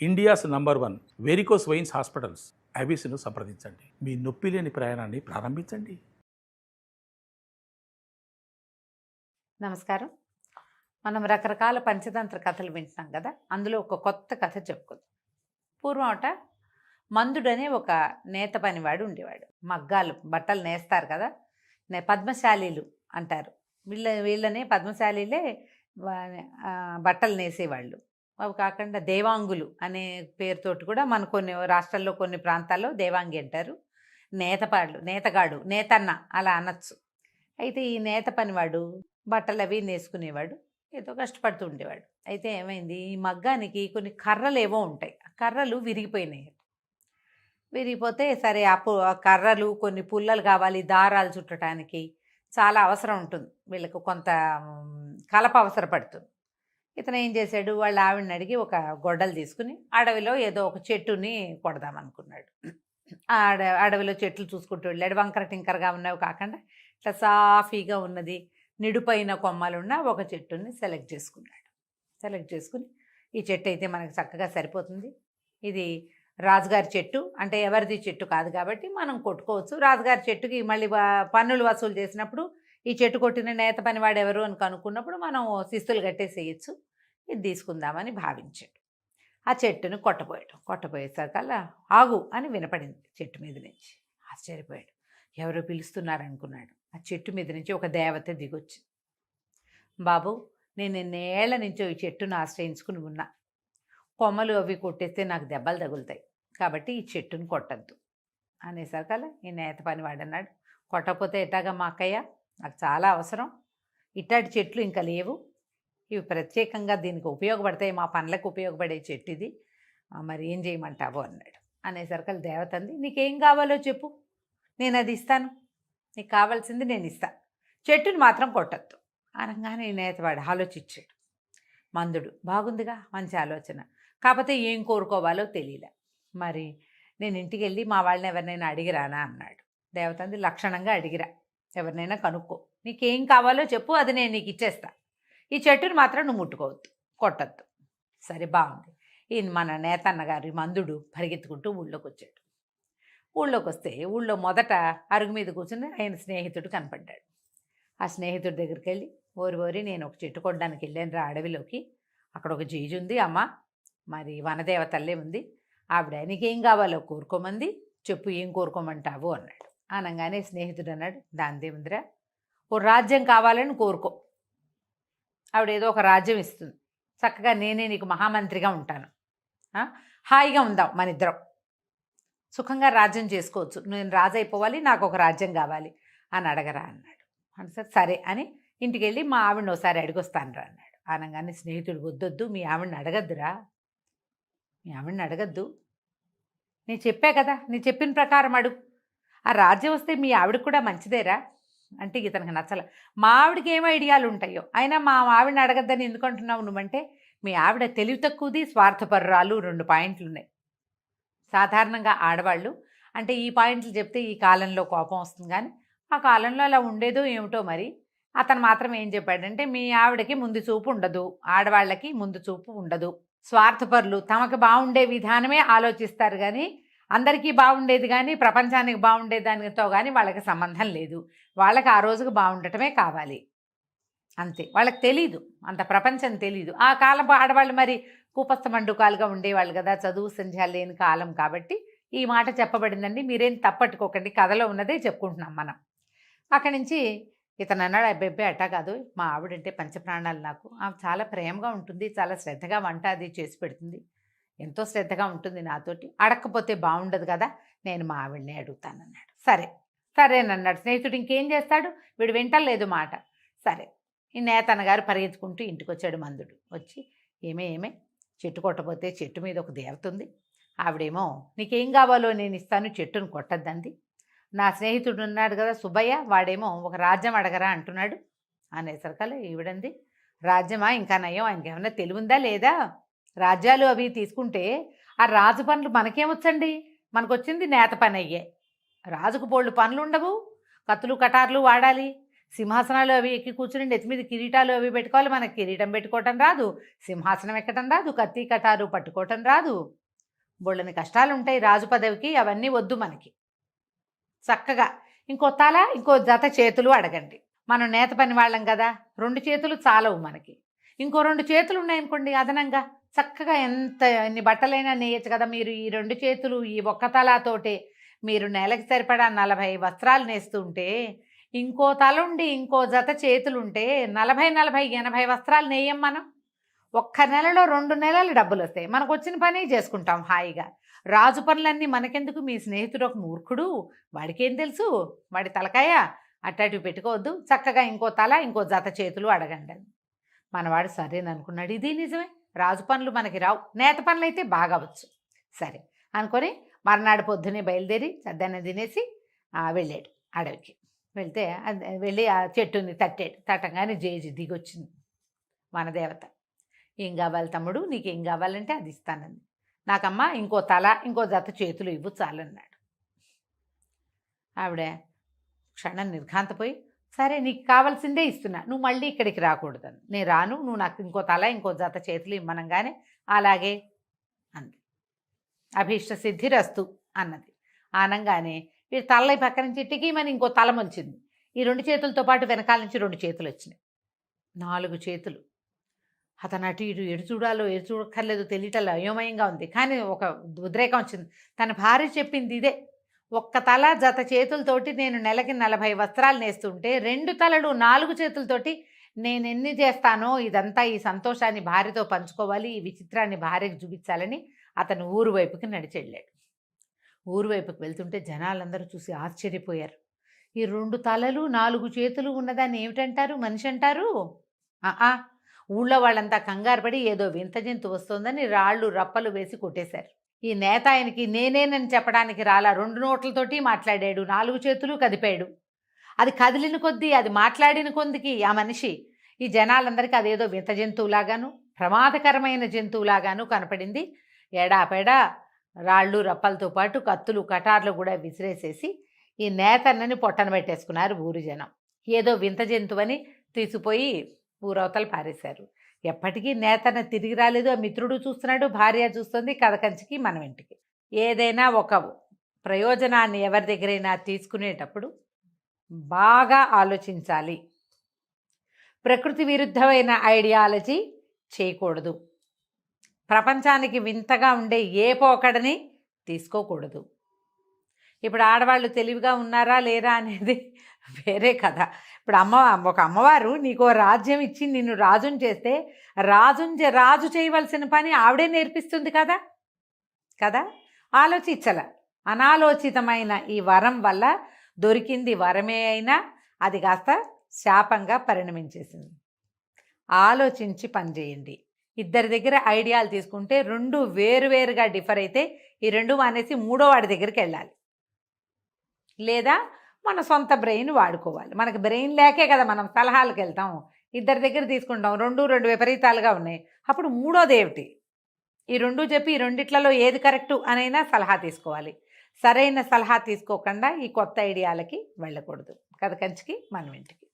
India's number 1 varicose veins hospitals ఐబీసీను సంప్రదించండి. మీ నొప్పి లేని ప్రయాణాన్ని ప్రారంభించండి. నమస్కారం. మనం రకరకాల పంచతంత్ర కథలు వింటున్నాం కదా. అందులో ఒక కొత్త కథ చెప్పుకుందాం. పూర్వం మందుడనే ఒక నేత పనివాడు ఉండేవాడు. మగ్గాలు బట్టలు నేస్తారు కదా, పద్మశాలీలు అంటారు. వీళ్ళనే పద్మశాలీలే బట్టలు నేసేవాళ్ళు. అవి కాకుండా దేవాంగులు అనే పేరుతోటి కూడా మన కొన్ని రాష్ట్రాల్లో కొన్ని ప్రాంతాల్లో దేవాంగి అంటారు. నేతగాడు, నేతన్న అలా అనొచ్చు. అయితే ఈ నేత పనివాడు బట్టలు అవి నేసుకునేవాడు, ఏదో కష్టపడుతూ ఉండేవాడు. అయితే ఏమైంది, ఈ మగ్గానికి కొన్ని కర్రలు ఏవో ఉంటాయి, ఆ కర్రలు విరిగిపోయినాయి. విరిగిపోతే సరే ఆ కర్రలు కొన్ని పుల్లలు కావాలి, దారాలు చుట్టడానికి చాలా అవసరం ఉంటుంది, వీళ్ళకు కొంత కలప అవసరపడుతుంది. ఇతను ఏం చేశాడు, వాళ్ళ ఆవిడని అడిగి ఒక గొడ్డలు తీసుకుని అడవిలో ఏదో ఒక చెట్టుని కొడదామనుకున్నాడు. అడవిలో చెట్లు చూసుకుంటూ వెళ్ళాడు. వంకర టింకరగా ఉన్నవి కాకుండా ఇట్లా సాఫీగా ఉన్నది, నిడుపైన కొమ్మలున్న ఒక చెట్టుని సెలెక్ట్ చేసుకున్నాడు. సెలెక్ట్ చేసుకుని ఈ చెట్టు అయితే మనకు చక్కగా సరిపోతుంది, ఇది రాజుగారి చెట్టు, అంటే ఎవరిది చెట్టు కాదు కాబట్టి మనం కొట్టుకోవచ్చు. రాజుగారి చెట్టుకి మళ్ళీ పన్నులు వసూలు చేసినప్పుడు ఈ చెట్టు కొట్టిన నేత పనివాడు ఎవరు అని కనుక్కున్నప్పుడు మనం శిస్తులు కట్టేసేయచ్చు, ఇది తీసుకుందామని భావించాడు. ఆ చెట్టుని కొట్టబోయేసరికల్లా ఆగు అని వినపడింది చెట్టు మీద నుంచి. ఆశ్చర్యపోయాడు, ఎవరో పిలుస్తున్నారనుకున్నాడు. ఆ చెట్టు మీద నుంచి ఒక దేవత దిగొచ్చింది. బాబు, నేను ఎన్నేళ్ల నుంచో ఈ చెట్టును ఆశ్రయించుకుని ఉన్నా, కొమ్మలు అవి కొట్టేస్తే నాకు దెబ్బలు తగులుతాయి, కాబట్టి ఈ చెట్టును కొట్టద్దు అనేసరికల్లా ఈ నేత పనివాడు అన్నాడు, కొట్టకపోతే ఎట్టాగా మా అక్కయ్య, నాకు చాలా అవసరం, ఇట్లాంటి చెట్లు ఇంకా లేవు, ఇవి ప్రత్యేకంగా దీనికి ఉపయోగపడతాయి, మా పనులకు ఉపయోగపడే చెట్టు ఇది, మరి ఏం చేయమంటావు అన్నాడు. అనేసరికల్లా దేవత అంది, నీకేం కావాలో చెప్పు, నేను అది ఇస్తాను, నీకు కావాల్సింది నేను ఇస్తాను, చెట్టుని మాత్రం కొట్టద్దు అనగానే ఈ నేతవాడు ఆలోచించాడు. మందుడు బాగుందిగా, మంచి ఆలోచన, కాకపోతే ఏం కోరుకోవాలో తెలియలే, మరి నేను ఇంటికి వెళ్ళి మా వాళ్ళని ఎవరినైనా అడిగిరానా అన్నాడు. దేవత అంది, లక్షణంగా అడిగిరా, ఎవరినైనా కనుక్కో, నీకేం కావాలో చెప్పు, అది నేను నీకు ఇచ్చేస్తా, ఈ చెట్టుని మాత్రం నువ్వు ముట్టుకోవద్దు, కొట్టద్దు. సరే బాగుంది. ఈయన మన నేతన్నగారి మందుడు పరిగెత్తుకుంటూ ఊళ్ళోకి వచ్చాడు. ఊళ్ళోకి వస్తే ఊళ్ళో మొదట అరుగు మీద కూర్చుని ఆయన స్నేహితుడు కనపడ్డాడు. ఆ స్నేహితుడి దగ్గరికి వెళ్ళి, ఓరి నేను ఒక చెట్టు కొట్టడానికి వెళ్ళాను రా అడవిలోకి, అక్కడ ఒక జీజు ఉంది అమ్మ, మరి వనదేవతల్లే ఉంది, ఆవిడ నీకేం కావాలో కోరుకోమంది, చెప్పు ఏం కోరుకోమంటావు అన్నాడు. అనగానే స్నేహితుడు అన్నాడు, దానిదేముందిరా, ఓ రాజ్యం కావాలని కోరుకో, ఆవిడ ఏదో ఒక రాజ్యం ఇస్తుంది, చక్కగా నేనే నీకు మహామంత్రిగా ఉంటాను, హాయిగా ఉందాం మన ఇద్దరం, సుఖంగా రాజ్యం చేసుకోవచ్చు, నేను రాజు అయిపోవాలి, నాకు ఒక రాజ్యం కావాలి అని అడగరా అన్నాడు. అంటే సరే అని ఇంటికి వెళ్ళి మా ఆవిడని ఒకసారి అడిగొస్తాను రా అన్నాడు. అనగానే స్నేహితుడు, వద్దొద్దు, మీ ఆవిడని అడగద్దురా, మీ ఆవిడని అడగద్దు, నేను చెప్పా కదా, నేను చెప్పిన ప్రకారం అడుగు, ఆ రాజ్యం వస్తే మీ ఆవిడకి కూడా మంచిదేరా అంటే ఇతనికి నచ్చల. మా ఆవిడకి ఏమో ఐడియాలు ఉంటాయో, అయినా మా ఆవిడని అడగద్దని ఎందుకు అంటున్నావు నువ్వంటే, మీ ఆవిడ తెలివి తక్కువది, స్వార్థపరురాలు, 2 పాయింట్లు ఉన్నాయి. సాధారణంగా ఆడవాళ్ళు అంటే ఈ పాయింట్లు చెప్తే ఈ కాలంలో కోపం వస్తుంది, కానీ ఆ కాలంలో అలా ఉండేదో ఏమిటో మరి. అతను మాత్రం ఏం చెప్పాడంటే, మీ ఆవిడకి ముందు చూపు ఉండదు, ఆడవాళ్ళకి ముందు చూపు ఉండదు, స్వార్థపరులు, తమకు బాగుండే విధానమే ఆలోచిస్తారు, కానీ అందరికీ బాగుండేది కానీ ప్రపంచానికి బాగుండే దానితో కానీ వాళ్ళకి సంబంధం లేదు, వాళ్ళకి ఆ రోజుకు బాగుండటమే కావాలి అంతే, వాళ్ళకి తెలీదు, అంత ప్రపంచం తెలీదు. ఆ కాలం ఆడవాళ్ళు మరి కూపస్థ మండుకాలుగా ఉండేవాళ్ళు కదా, చదువు సంధ్యాలు లేని కాలం కాబట్టి ఈ మాట చెప్పబడిందండి, మీరేం తప్పట్టుకోకండి, కథలో ఉన్నదే చెప్పుకుంటున్నాం మనం. అక్కడి నుంచి ఇతను అన్నాడు, అబ్బెబ్బే అట్టా కాదు, మా ఆవిడంటే పంచప్రాణాలు నాకు, ఆమె చాలా ప్రేమగా ఉంటుంది, చాలా శ్రద్ధగా వంట అది చేసి పెడుతుంది, ఎంతో శ్రద్ధగా ఉంటుంది నాతోటి, అడగకపోతే బాగుండదు కదా, నేను మా ఆవిడనే అడుగుతానన్నాడు. సరేనన్నాడు స్నేహితుడు. ఇంకేం చేస్తాడు, వీడు వింటలేదు మాట. సరే, ఈ నేతన్నగారు పరిగెత్తుకుంటూ ఇంటికి వచ్చాడు. మందుడు వచ్చి, ఏమే చెట్టు కొట్టబోతే చెట్టు మీద ఒక దేవత ఉంది, ఆవిడేమో నీకేం కావాలో నేను ఇస్తాను, చెట్టును కొట్టద్దంది. నా స్నేహితుడు ఉన్నాడు కదా సుబ్బయ్య, వాడేమో ఒక రాజ్యం అడగరా అంటున్నాడు అనేసరికల్లా ఈవిడంది, రాజ్యమా, ఇంకా నయం, ఆయనకి ఏమన్నా తెలివిందా లేదా, రాజ్యాలు అవి తీసుకుంటే ఆ రాజు పనులు మనకేమొచ్చండి, మనకొచ్చింది నేత పని అయ్యే, రాజుకు బోళ్ళు పనులు ఉండవు, కత్తులు కటార్లు వాడాలి, సింహాసనాలు అవి ఎక్కి కూర్చుని నెత్తి మీద కిరీటాలు అవి పెట్టుకోవాలి, మనకి కిరీటం పెట్టుకోవటం రాదు, సింహాసనం ఎక్కటం రాదు, కత్తి కటారు పట్టుకోవటం రాదు, బోళ్ళని కష్టాలు ఉంటాయి రాజు పదవికి. అవన్నీ వద్దు మనకి. చక్కగా ఇంకో తల ఇంకో జత చేతులు అడగండి. మనం నేత పని వాళ్ళం కదా, 2 చేతులు చాలవు మనకి. ఇంకో 2 చేతులు ఉన్నాయనుకోండి అదనంగా, చక్కగా ఎన్ని బట్టలైనా నేయచ్చు కదా. మీరు ఈ 2 చేతులు ఈ ఒక్క తలతోటే మీరు నెలకి సరిపడా 40 వస్త్రాలు నేస్తుంటే, ఇంకో తల ఉండి ఇంకో జత చేతులుంటే 40, 80 వస్త్రాలు నేయం మనం. ఒక్క నెలలో 2 నెలలు డబ్బులు వస్తాయి. మనకు వచ్చిన పని చేసుకుంటాం హాయిగా. రాజు పనులన్నీ మనకెందుకు? మీ స్నేహితుడు ఒక మూర్ఖుడు, వాడికేం తెలుసు, వాడి తలకాయ అట్టాటివి పెట్టుకోవద్దు, చక్కగా ఇంకో తల ఇంకో జత చేతులు అడగండి అని. మనవాడు సరేననుకున్నాడు. ఇది నిజమే, రాజు పనులు మనకి రావు, నేత పనులు అయితే బాగా వచ్చు. సరే అనుకొని మర్నాడు పొద్దునే బయలుదేరి చద్దన్న తినేసి వెళ్ళాడు అడవికి. వెళ్తే వెళ్ళి ఆ చెట్టుని తట్టాడు. తట్టంగానే జేజి దిగొచ్చింది వనదేవత. ఏం కావాలి తమ్ముడు, నీకేం కావాలంటే అది ఇస్తానంది. నాకమ్మ ఇంకో తల ఇంకో జత చేతులు ఇవ్వు చాలన్నాడు. ఆవిడ క్షణం నిర్ఘాంతపోయి, సరే నీకు కావాల్సిందే ఇస్తున్నా, నువ్వు మళ్ళీ ఇక్కడికి రాకూడదని. నేను రాను, నువ్వు నాకు ఇంకో తల ఇంకో జత చేతులు ఇమ్మనంగానే అలాగే అంది. అభీష్ట సిద్ధిరస్తు అన్నది. ఆనంగానే వీడు తలై పక్క నుంచి టికీమని ఇంకో తల మొలిచింది. ఈ 2 చేతులతో పాటు వెనకాల నుంచి 2 చేతులు వచ్చినాయి. 4 చేతులు. అతను అటు ఇటు ఎటు చూడాలో ఎటు చూడక్కర్లేదు తెలియటల్లో అయోమయంగా ఉంది. కానీ ఒక ఉద్రేకం వచ్చింది. తన భార్య చెప్పింది ఇదే. ఒక్క తల జత చేతులతోటి నేను నెలకి 40 వస్త్రాలు నేస్తుంటే 2 తలలు 4 చేతులతోటి నేను ఎన్ని చేస్తానో ఇదంతా ఈ సంతోషాన్ని భార్యతో పంచుకోవాలి, ఈ విచిత్రాన్ని భార్యకు చూపించాలని అతను ఊరు వైపుకి నడిచెళ్ళాడు. ఊరు వైపుకి వెళ్తుంటే జనాలందరూ చూసి ఆశ్చర్యపోయారు. ఈ 2 తలలు 4 చేతులు ఉన్నదాన్ని ఏమిటంటారు? మనిషి అంటారు? ఊళ్ళో వాళ్ళంతా కంగారు పడి ఏదో వింత జంతు వస్తోందని రాళ్ళు రప్పలు వేసి కొట్టేశారు. ఈ నేత ఆయనకి నేనేనని చెప్పడానికి రాలా, 2 నోట్లతోటి మాట్లాడాడు, 4 చేతులు కదిపాడు. అది కదిలిన కొద్దీ, అది మాట్లాడిన కొద్దికి ఆ మనిషి ఈ జనాలందరికీ అదేదో వింత జంతువులాగాను ప్రమాదకరమైన జంతువులాగాను కనపడింది. ఎడాపెడా రాళ్ళు రప్పలతో పాటు కత్తులు కటార్లు కూడా విసిరేసేసి ఈ నేతన్నని పొట్టన పెట్టేసుకున్నారు ఊరి జనం. ఏదో వింత జంతువని తీసిపోయి ఊరవతలు పారేశారు. ఎప్పటికీ నేతన్న తిరిగి రాలేదు. ఆ మిత్రుడు చూస్తున్నాడు, భార్య చూస్తుంది, కథ కంచికి మనం ఇంటికి. ఏదైనా ఒక ప్రయోజనాన్ని ఎవరి దగ్గరైనా తీసుకునేటప్పుడు బాగా ఆలోచించాలి. ప్రకృతి విరుద్ధమైన ఐడియాలజీ చేయకూడదు. ప్రపంచానికి వింతగా ఉండే ఏ పోకడని తీసుకోకూడదు. ఇప్పుడు ఆడవాళ్ళు తెలివిగా ఉన్నారా లేరా అనేది వేరే కథ. ఇప్పుడు ఒక అమ్మవారు నీకు రాజ్యం ఇచ్చి నిన్ను రాజుని చేస్తే రాజు చేయవలసిన పని ఆవిడే నేర్పిస్తుంది కదా కదా ఆలోచించల. అనాలోచితమైన ఈ వరం వల్ల దొరికింది వరమే అయినా అది కాస్త శాపంగా పరిణమించేసింది. ఆలోచించి పనిచేయండి. ఇద్దరి దగ్గర ఐడియాలు తీసుకుంటే 2 వేరువేరుగా డిఫర్ అయితే ఈ 2 మానేసి 3వ వాడి దగ్గరికి వెళ్ళాలి. లేదా మన సొంత బ్రెయిన్ వాడుకోవాలి. మనకు బ్రెయిన్ లేకే కదా మనం సలహాలకు వెళ్తాం. ఇద్దరి దగ్గర తీసుకుంటాం, 2 విపరీతాలుగా ఉన్నాయి. అప్పుడు 3వది ఏమిటి? ఈ 2 చెప్పి ఈ 2 ఏది కరెక్టు అనైనా సలహా తీసుకోవాలి. సరైన సలహా తీసుకోకుండా ఈ కొత్త ఐడియాలకి వెళ్ళకూడదు. కథ కంచికి మనం ఇంటికి.